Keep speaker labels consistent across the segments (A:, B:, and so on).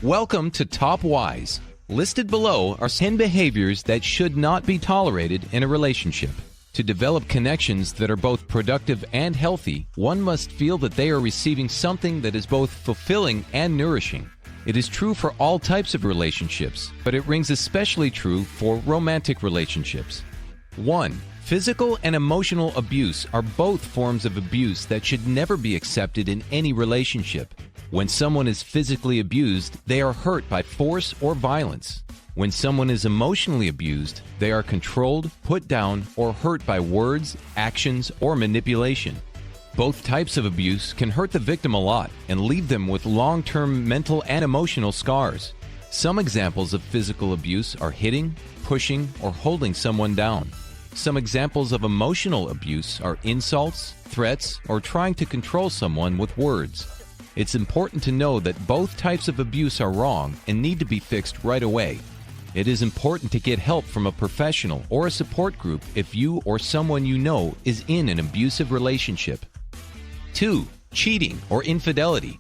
A: Welcome to Top Whys. Listed below are 10 behaviors that should not be tolerated in a relationship. To develop connections that are both productive and healthy, one must feel that they are receiving something that is both fulfilling and nourishing. It is true for all types of relationships, but it rings especially true for romantic relationships. 1. Physical and emotional abuse are both forms of abuse that should never be accepted in any relationship. When someone is physically abused, they are hurt by force or violence. When someone is emotionally abused, they are controlled, put down, or hurt by words, actions, or manipulation. Both types of abuse can hurt the victim a lot and leave them with long-term mental and emotional scars. Some examples of physical abuse are hitting, pushing, or holding someone down. Some examples of emotional abuse are insults, threats, or trying to control someone with words. It's important to know that both types of abuse are wrong and need to be fixed right away. It is important to get help from a professional or a support group if you or someone you know is in an abusive relationship. 2. Cheating or infidelity.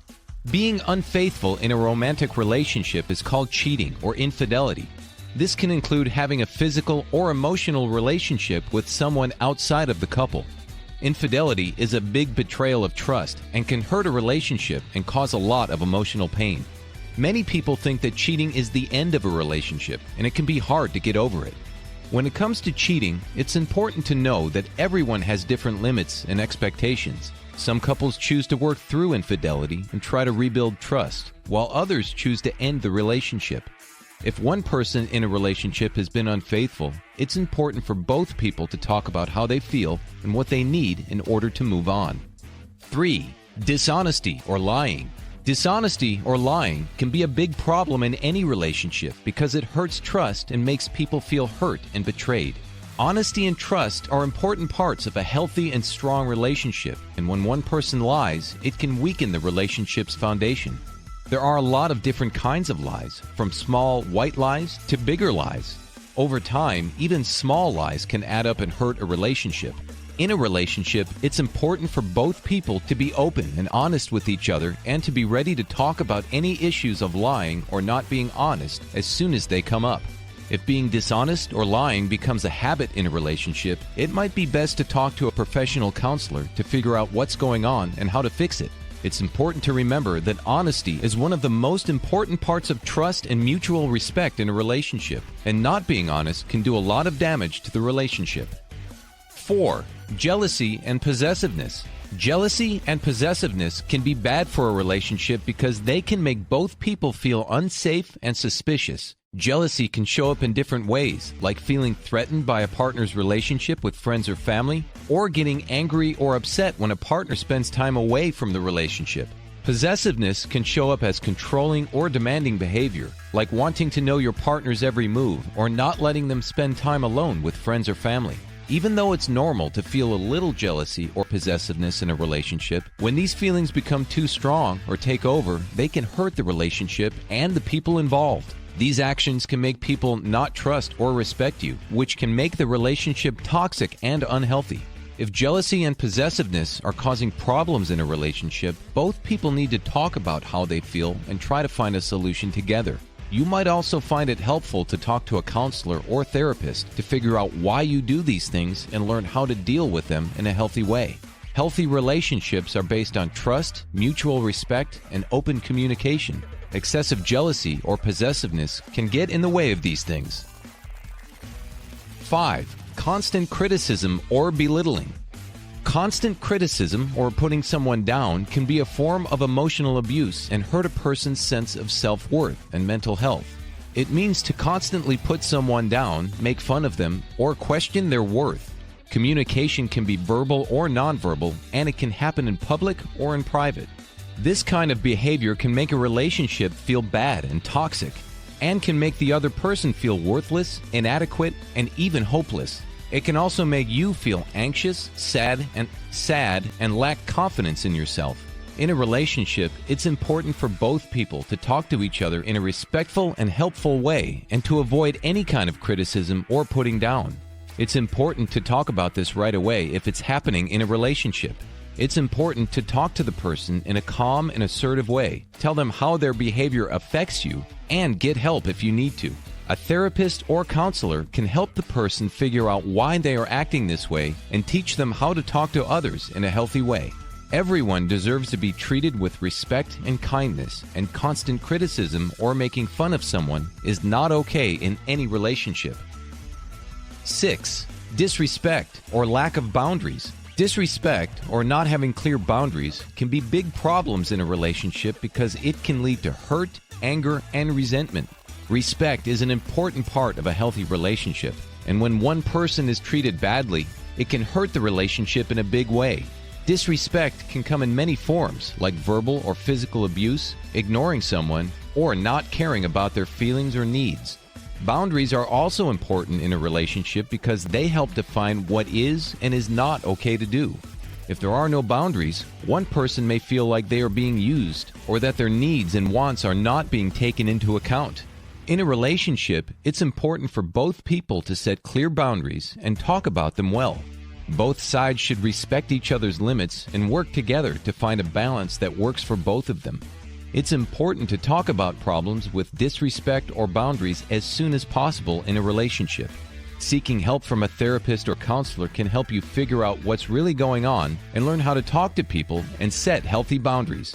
A: Being unfaithful in a romantic relationship is called cheating or infidelity. This can include having a physical or emotional relationship with someone outside of the couple. Infidelity is a big betrayal of trust and can hurt a relationship and cause a lot of emotional pain. Many people think that cheating is the end of a relationship, and it can be hard to get over it. When it comes to cheating, it's important to know that everyone has different limits and expectations. Some couples choose to work through infidelity and try to rebuild trust, while others choose to end the relationship. If one person in a relationship has been unfaithful, it's important for both people to talk about how they feel and what they need in order to move on. 3. Dishonesty or lying. Dishonesty or lying can be a big problem in any relationship because it hurts trust and makes people feel hurt and betrayed. Honesty and trust are important parts of a healthy and strong relationship, and when one person lies, it can weaken the relationship's foundation. There are a lot of different kinds of lies, from small white lies to bigger lies. Over time, even small lies can add up and hurt a relationship. In a relationship, it's important for both people to be open and honest with each other and to be ready to talk about any issues of lying or not being honest as soon as they come up. If being dishonest or lying becomes a habit in a relationship, it might be best to talk to a professional counselor to figure out what's going on and how to fix it. It's important to remember that honesty is one of the most important parts of trust and mutual respect in a relationship, and not being honest can do a lot of damage to the relationship. 4. Jealousy and possessiveness. Jealousy and possessiveness can be bad for a relationship because they can make both people feel unsafe and suspicious. Jealousy can show up in different ways, like feeling threatened by a partner's relationship with friends or family, or getting angry or upset when a partner spends time away from the relationship. Possessiveness can show up as controlling or demanding behavior, like wanting to know your partner's every move or not letting them spend time alone with friends or family. Even though it's normal to feel a little jealousy or possessiveness in a relationship, when these feelings become too strong or take over, they can hurt the relationship and the people involved. These actions can make people not trust or respect you, which can make the relationship toxic and unhealthy. If jealousy and possessiveness are causing problems in a relationship, both people need to talk about how they feel and try to find a solution together. You might also find it helpful to talk to a counselor or therapist to figure out why you do these things and learn how to deal with them in a healthy way. Healthy relationships are based on trust, mutual respect, and open communication. Excessive jealousy or possessiveness can get in the way of these things. 5. Constant criticism or belittling. Constant criticism or putting someone down can be a form of emotional abuse and hurt a person's sense of self-worth and mental health. It means to constantly put someone down, make fun of them, or question their worth. Communication can be verbal or nonverbal, and it can happen in public or in private. This kind of behavior can make a relationship feel bad and toxic, and can make the other person feel worthless, inadequate, and even hopeless. It can also make you feel anxious, sad, and lack confidence in yourself. In a relationship, it's important for both people to talk to each other in a respectful and helpful way and to avoid any kind of criticism or putting down. It's important to talk about this right away if it's happening in a relationship. It's important to talk to the person in a calm and assertive way. Tell them how their behavior affects you and get help if you need to. A therapist or counselor can help the person figure out why they are acting this way and teach them how to talk to others in a healthy way. Everyone deserves to be treated with respect and kindness, and constant criticism or making fun of someone is not okay in any relationship. 6. Disrespect or lack of boundaries. Disrespect or not having clear boundaries can be big problems in a relationship because it can lead to hurt, anger, and resentment. Respect is an important part of a healthy relationship, and when one person is treated badly, it can hurt the relationship in a big way. Disrespect can come in many forms, like verbal or physical abuse, ignoring someone, or not caring about their feelings or needs. Boundaries are also important in a relationship because they help define what is and is not okay to do. If there are no boundaries, one person may feel like they are being used or that their needs and wants are not being taken into account. In a relationship, it's important for both people to set clear boundaries and talk about them well. Both sides should respect each other's limits and work together to find a balance that works for both of them. It's important to talk about problems with disrespect or boundaries as soon as possible in a relationship. Seeking help from a therapist or counselor can help you figure out what's really going on and learn how to talk to people and set healthy boundaries.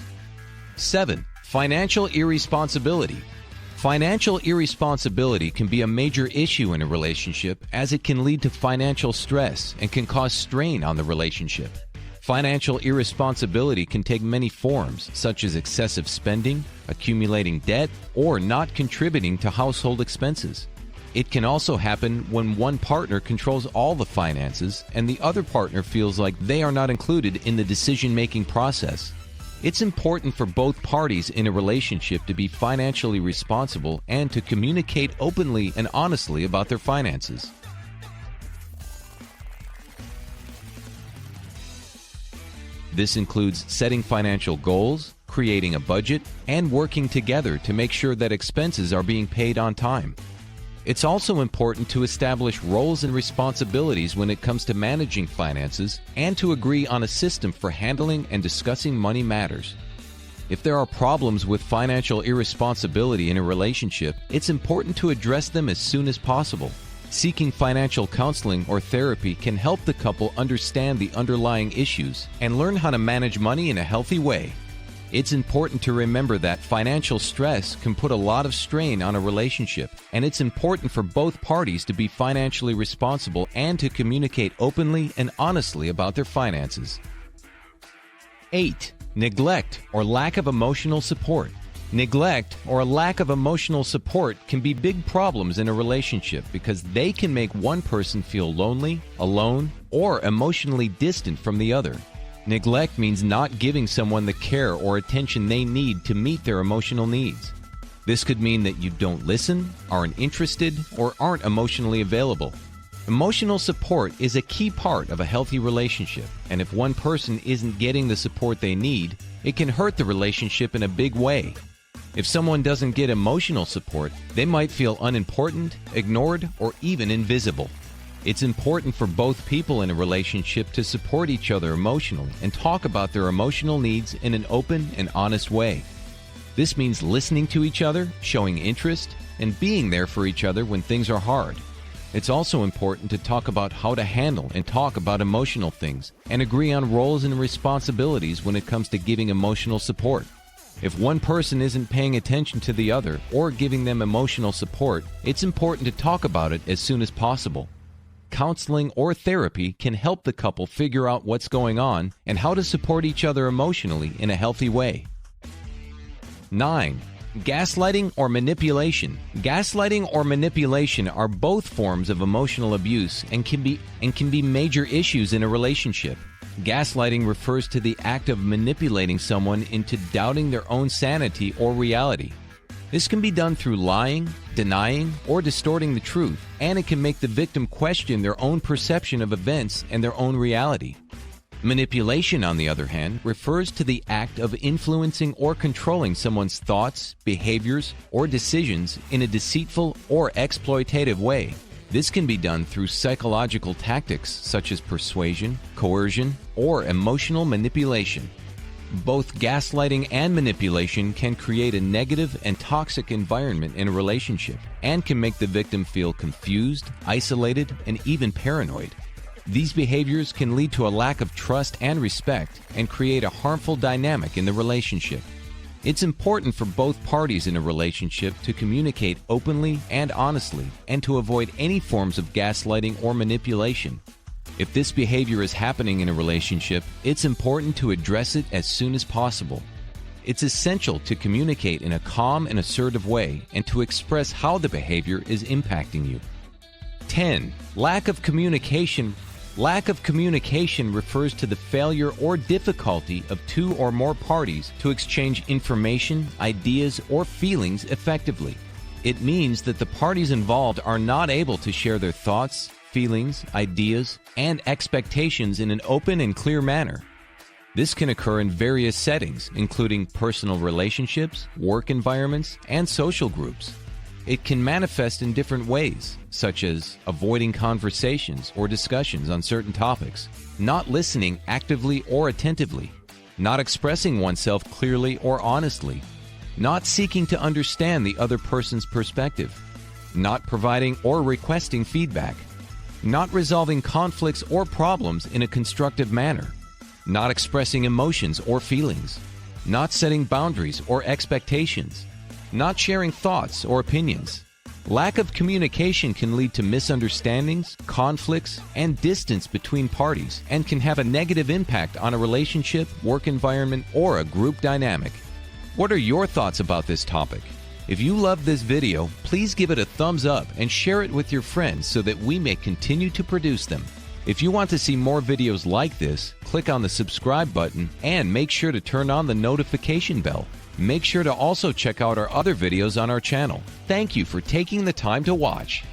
A: 7. Financial irresponsibility. Financial irresponsibility can be a major issue in a relationship as it can lead to financial stress and can cause strain on the relationship. Financial irresponsibility can take many forms, such as excessive spending, accumulating debt, or not contributing to household expenses. It can also happen when one partner controls all the finances and the other partner feels like they are not included in the decision-making process. It's important for both parties in a relationship to be financially responsible and to communicate openly and honestly about their finances. This includes setting financial goals, creating a budget, and working together to make sure that expenses are being paid on time. It's also important to establish roles and responsibilities when it comes to managing finances and to agree on a system for handling and discussing money matters. If there are problems with financial irresponsibility in a relationship, it's important to address them as soon as possible. Seeking financial counseling or therapy can help the couple understand the underlying issues and learn how to manage money in a healthy way. It's important to remember that financial stress can put a lot of strain on a relationship, and it's important for both parties to be financially responsible and to communicate openly and honestly about their finances. 8. Neglect or lack of emotional support. Neglect or a lack of emotional support can be big problems in a relationship because they can make one person feel lonely, alone, or emotionally distant from the other. Neglect means not giving someone the care or attention they need to meet their emotional needs. This could mean that you don't listen, aren't interested, or aren't emotionally available. Emotional support is a key part of a healthy relationship, and if one person isn't getting the support they need, it can hurt the relationship in a big way. If someone doesn't get emotional support, they might feel unimportant, ignored, or even invisible. It's important for both people in a relationship to support each other emotionally and talk about their emotional needs in an open and honest way. This means listening to each other, showing interest, and being there for each other when things are hard. It's also important to talk about how to handle and talk about emotional things and agree on roles and responsibilities when it comes to giving emotional support. If one person isn't paying attention to the other or giving them emotional support, it's important to talk about it as soon as possible. Counseling or therapy can help the couple figure out what's going on and how to support each other emotionally in a healthy way. 9. Gaslighting or manipulation. Gaslighting or manipulation are both forms of emotional abuse and can be major issues in a relationship. Gaslighting refers to the act of manipulating someone into doubting their own sanity or reality. This can be done through lying, denying, or distorting the truth, and it can make the victim question their own perception of events and their own reality. Manipulation, on the other hand, refers to the act of influencing or controlling someone's thoughts, behaviors, or decisions in a deceitful or exploitative way. This can be done through psychological tactics such as persuasion, coercion, or emotional manipulation. Both gaslighting and manipulation can create a negative and toxic environment in a relationship and can make the victim feel confused, isolated, and even paranoid. These behaviors can lead to a lack of trust and respect and create a harmful dynamic in the relationship. It's important for both parties in a relationship to communicate openly and honestly and to avoid any forms of gaslighting or manipulation. If this behavior is happening in a relationship, it's important to address it as soon as possible. It's essential to communicate in a calm and assertive way and to express how the behavior is impacting you. 10. Lack of communication. Lack of communication refers to the failure or difficulty of two or more parties to exchange information, ideas, or feelings effectively. It means that the parties involved are not able to share their thoughts, feelings, ideas, and expectations in an open and clear manner. This can occur in various settings, including personal relationships, work environments, and social groups. It can manifest in different ways, such as avoiding conversations or discussions on certain topics, not listening actively or attentively, not expressing oneself clearly or honestly, not seeking to understand the other person's perspective, not providing or requesting feedback, not resolving conflicts or problems in a constructive manner, not expressing emotions or feelings, not setting boundaries or expectations, not sharing thoughts or opinions. Lack of communication can lead to misunderstandings, conflicts, and distance between parties and can have a negative impact on a relationship, work environment, or a group dynamic. What are your thoughts about this topic? If you loved this video, please give it a thumbs up and share it with your friends so that we may continue to produce them. If you want to see more videos like this, click on the subscribe button and make sure to turn on the notification bell. Make sure to also check out our other videos on our channel. Thank you for taking the time to watch.